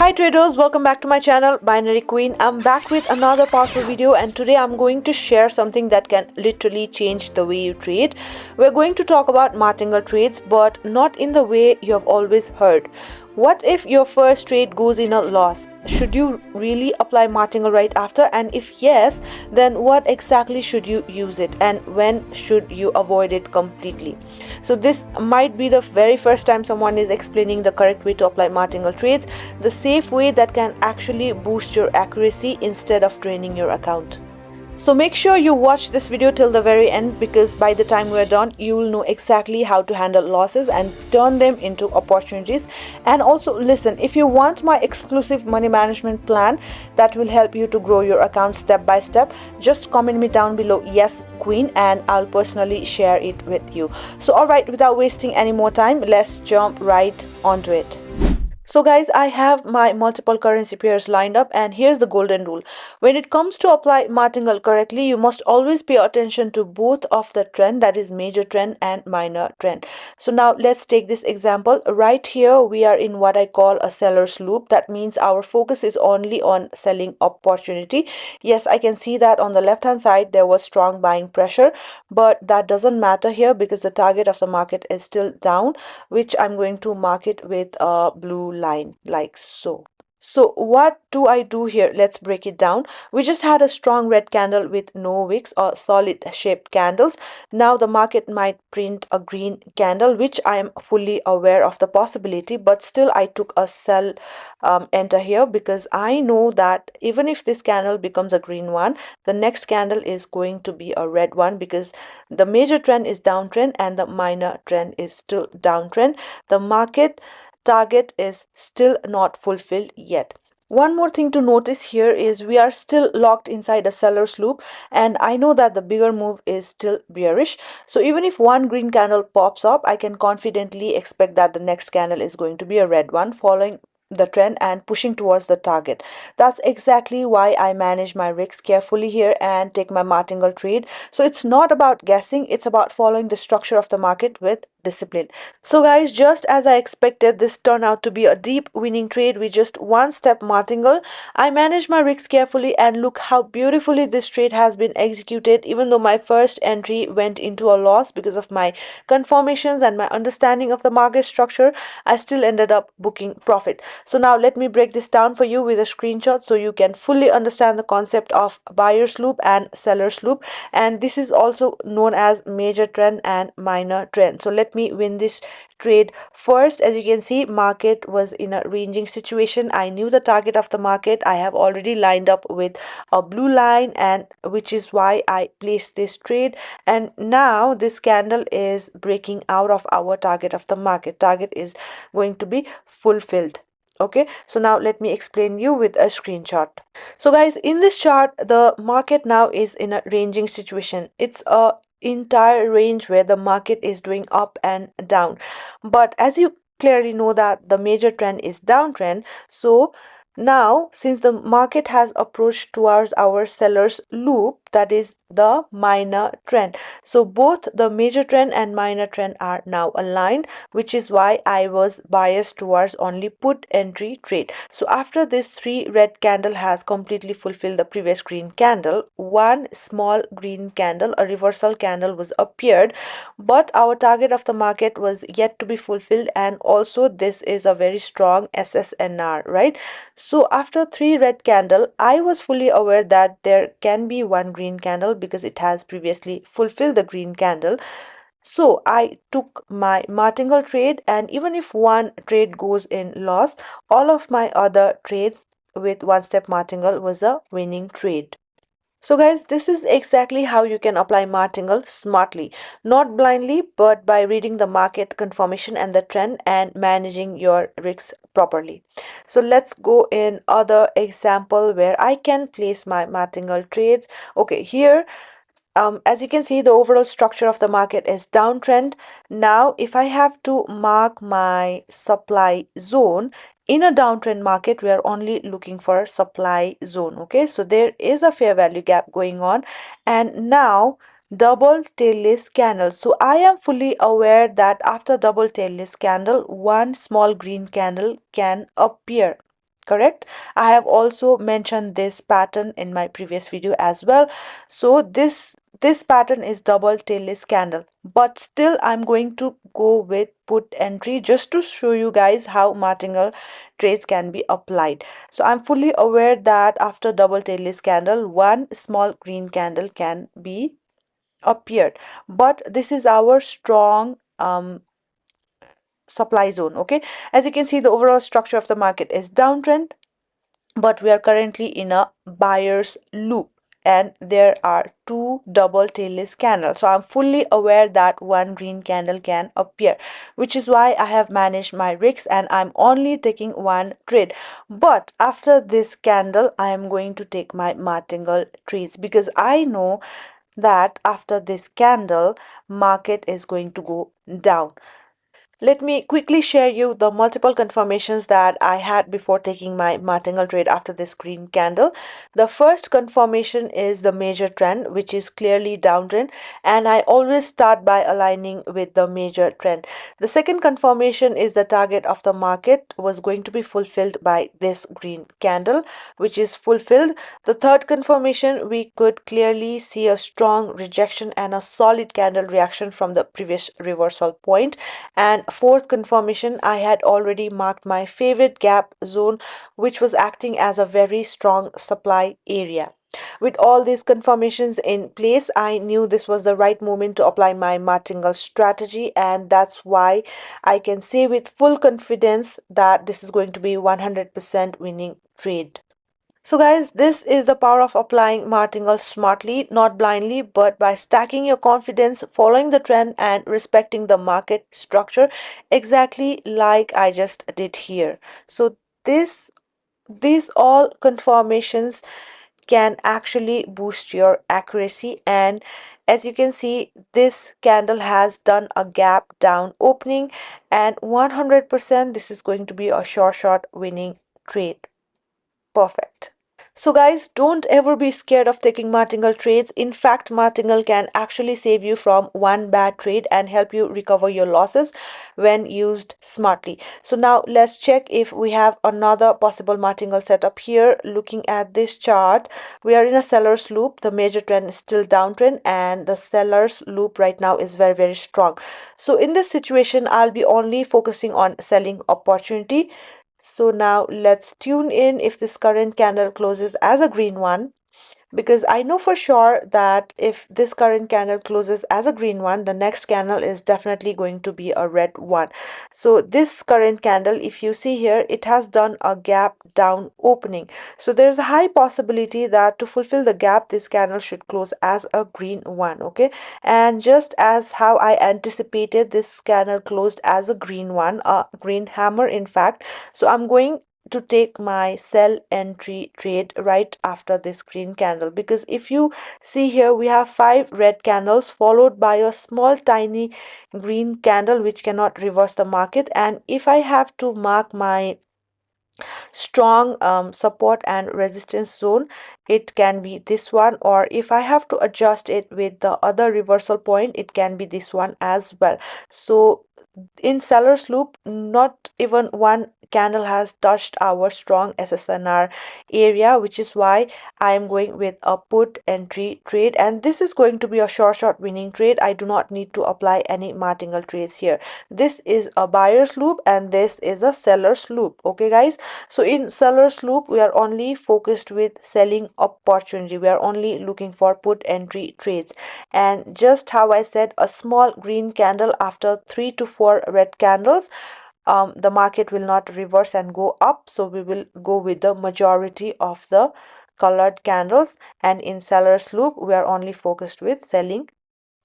Hi traders, welcome back to my channel Binary Queen. I'm back with another powerful video, and today I'm going to share something that can literally change the way you trade. We're going to talk about martingale trades, but not in the way you have always heard. What if your first trade goes in a loss? Should you really apply martingale right after? And if yes, then what exactly should you use it, and when should you avoid it completely? So this might be the very first time someone is explaining the correct way to apply martingale trades, the safe way that can actually boost your accuracy instead of draining your account. So make sure you watch this video till the very end, because by the time we're done, you will know exactly how to handle losses and turn them into opportunities. And also listen, if you want my exclusive money management plan that will help you to grow your account step by step, just comment me down below, yes queen, and I'll personally share it with you. So alright, without wasting any more time, let's jump right onto it. So guys, I have my multiple currency pairs lined up, and here's the golden rule. When it comes to apply martingale correctly, you must always pay attention to both of the trend, that is major trend and minor trend. So now let's take this example. Right here we are in what I call a seller's loop. That means our focus is only on selling opportunity. Yes, I can see that on the left hand side there was strong buying pressure, but that doesn't matter here because the target of the market is still down, which I'm going to mark it with a blue line like so. So what do I do here? Let's break it down. We just had a strong red candle with no wicks or solid shaped candles. Now the market might print a green candle, which I am fully aware of the possibility, but still I took a sell enter here because I know that even if this candle becomes a green one, the next candle is going to be a red one, because the major trend is downtrend and the minor trend is still downtrend. The market target is still not fulfilled yet. One more thing to notice here is we are still locked inside a seller's loop, and I know that the bigger move is still bearish. So even if one green candle pops up, I can confidently expect that the next candle is going to be a red one, following the trend and pushing towards the target. That's exactly why I manage my risks carefully here and take my martingale trade. So it's not about guessing, it's about following the structure of the market with discipline. So guys, just as I expected, this turned out to be a deep winning trade with just one step martingale. I managed my risks carefully, and look how beautifully this trade has been executed. Even though my first entry went into a loss because of my confirmations and my understanding of the market structure, I still ended up booking profit. So now let me break this down for you with a screenshot so you can fully understand the concept of buyer's loop and seller's loop, and this is also known as major trend and minor trend. So let me win this trade first. As you can see, market was in a ranging situation. I knew the target of the market. I have already lined up with a blue line, and which is why I placed this trade. And now this candle is breaking out of our target of the market. Target is going to be fulfilled. Okay, so now let me explain you with a screenshot. So guys, in this chart, the market now is in a ranging situation. It's a entire range where the market is doing up and down, but as you clearly know that the major trend is downtrend. So now since the market has approached towards our seller's loop, that is the minor trend, so both the major trend and minor trend are now aligned, which is why I was biased towards only put entry trade. So after this three red candle has completely fulfilled the previous green candle, one small green candle, a reversal candle, was appeared, but our target of the market was yet to be fulfilled, and also this is a very strong SSNR, right? So after three red candle, I was fully aware that there can be one green candle because it has previously fulfilled the green candle. So I took my martingale trade, and even if one trade goes in loss, all of my other trades with one step martingale was a winning trade. So guys, this is exactly how you can apply martingale smartly, not blindly, but by reading the market confirmation and the trend and managing your risks properly. So let's go in other example where I can place my martingale trades. Okay, here as you can see, the overall structure of the market is downtrend. Now if I have to mark my supply zone in a downtrend market, we are only looking for supply zone. Okay, so there is a fair value gap going on, and now double tailless candle. So I am fully aware that after double tailless candle, one small green candle can appear. correct? I have also mentioned this pattern in my previous video as well. So this pattern is double tailless candle, but still I'm going to go with put entry just to show you guys how martingale trades can be applied. So I'm fully aware that after double tailless candle, one small green candle can be appeared, but this is our strong supply zone. Okay, as you can see, the overall structure of the market is downtrend, but we are currently in a buyer's loop, and there are two double tailless candles. So I'm fully aware that one green candle can appear, which is why I have managed my risks and I'm only taking one trade. But after this candle, I am going to take my martingale trades, because I know that after this candle, market is going to go down. Let me quickly share you the multiple confirmations that I had before taking my martingale trade after this green candle. The first confirmation is the major trend, which is clearly downtrend, and I always start by aligning with the major trend. The second confirmation is the target of the market was going to be fulfilled by this green candle, which is fulfilled. The third confirmation, we could clearly see a strong rejection and a solid candle reaction from the previous reversal point. And fourth confirmation, I had already marked my favorite gap zone, which was acting as a very strong supply area. With all these confirmations in place, I knew this was the right moment to apply my martingale strategy, and that's why I can say with full confidence that this is going to be 100% winning trade. So guys, this is the power of applying martingale smartly, not blindly, but by stacking your confidence, following the trend and respecting the market structure, exactly like I just did here. So this these all confirmations can actually boost your accuracy, and as you can see, this candle has done a gap down opening, and 100% this is going to be a sure shot winning trade. Perfect. So guys, don't ever be scared of taking martingale trades. In fact, martingale can actually save you from one bad trade and help you recover your losses when used smartly. So now let's check if we have another possible martingale setup here. Looking at this chart, we are in a seller's loop. The major trend is still downtrend, and the seller's loop right now is very strong. So in this situation, I'll be only focusing on selling opportunity. So now let's tune in if this current candle closes as a green one, because I know for sure that if this current candle closes as a green one, the next candle is definitely going to be a red one. So this current candle, if you see here, it has done a gap down opening. So there's a high possibility that to fulfill the gap, this candle should close as a green one. Okay, and just as how I anticipated, this candle closed as a green one, a green hammer in fact. So I'm going to take my sell entry trade right after this green candle, because if you see here, we have five red candles followed by a small tiny green candle which cannot reverse the market. And if I have to mark my strong support and resistance zone, it can be this one, or if I have to adjust it with the other reversal point, it can be this one as well. So in seller's loop, not even one candle has touched our strong SSNR area, which is why I am going with a put entry trade, and this is going to be a short winning trade. I do not need to apply any martingale trades here. This is a buyer's loop and this is a seller's loop. Okay guys, so in seller's loop, we are only focused with selling opportunity. We are only looking for put entry trades, and just how I said, a small green candle after 3 to 4 red candles, the market will not reverse and go up, so we will go with the majority of the colored candles. And in seller's loop, we are only focused with selling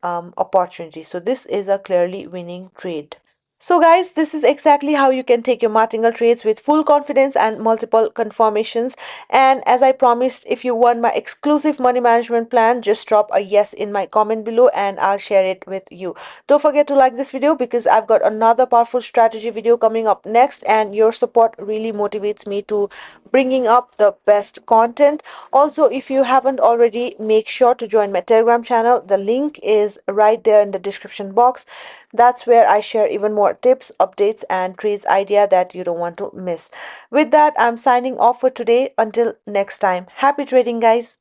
opportunity. So this is a clearly winning trade. So guys, this is exactly how you can take your martingale trades with full confidence and multiple confirmations. And as I promised, if you want my exclusive money management plan, just drop a yes in my comment below and I'll share it with you. Don't forget to like this video, because I've got another powerful strategy video coming up next, and your support really motivates me to bringing up the best content. Also, if you haven't already, make sure to join my Telegram channel. The link is right there in the description box. That's where I share even more more tips, updates, and trades idea that you don't want to miss. With that, I'm signing off for today. Until next time, happy trading, guys.